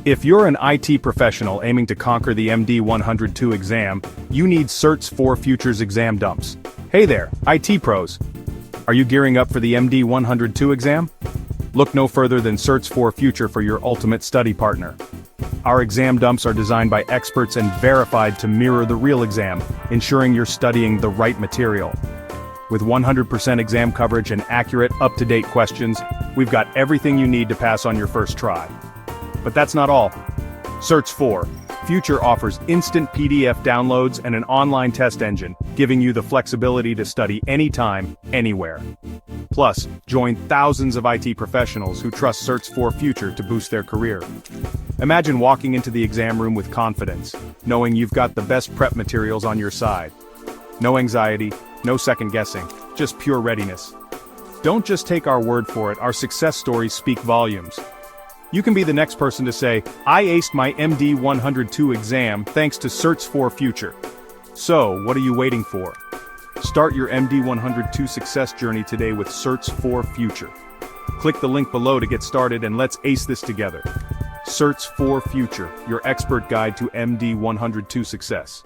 If you're an IT professional aiming to conquer the MD-102 exam, you need Certs4Future's exam dumps. Hey there, IT pros! Are you gearing up for the MD-102 exam? Look no further than Certs4Future for your ultimate study partner. Our exam dumps are designed by experts and verified to mirror the real exam, ensuring you're studying the right material. With 100% exam coverage and accurate, up-to-date questions, we've got everything you need to pass on your first try. But that's not all. Certs4Future offers instant PDF downloads and an online test engine, giving you the flexibility to study anytime, anywhere. Plus, join thousands of IT professionals who trust Certs4Future to boost their career. Imagine walking into the exam room with confidence, knowing you've got the best prep materials on your side. No anxiety, no second guessing, just pure readiness. Don't just take our word for it, our success stories speak volumes. You can be the next person to say, I aced my MD-102 exam thanks to Certs4Future. So, what are you waiting for? Start your MD-102 success journey today with Certs4Future. Click the link below to get started and let's ace this together. Certs4Future, your expert guide to MD-102 success.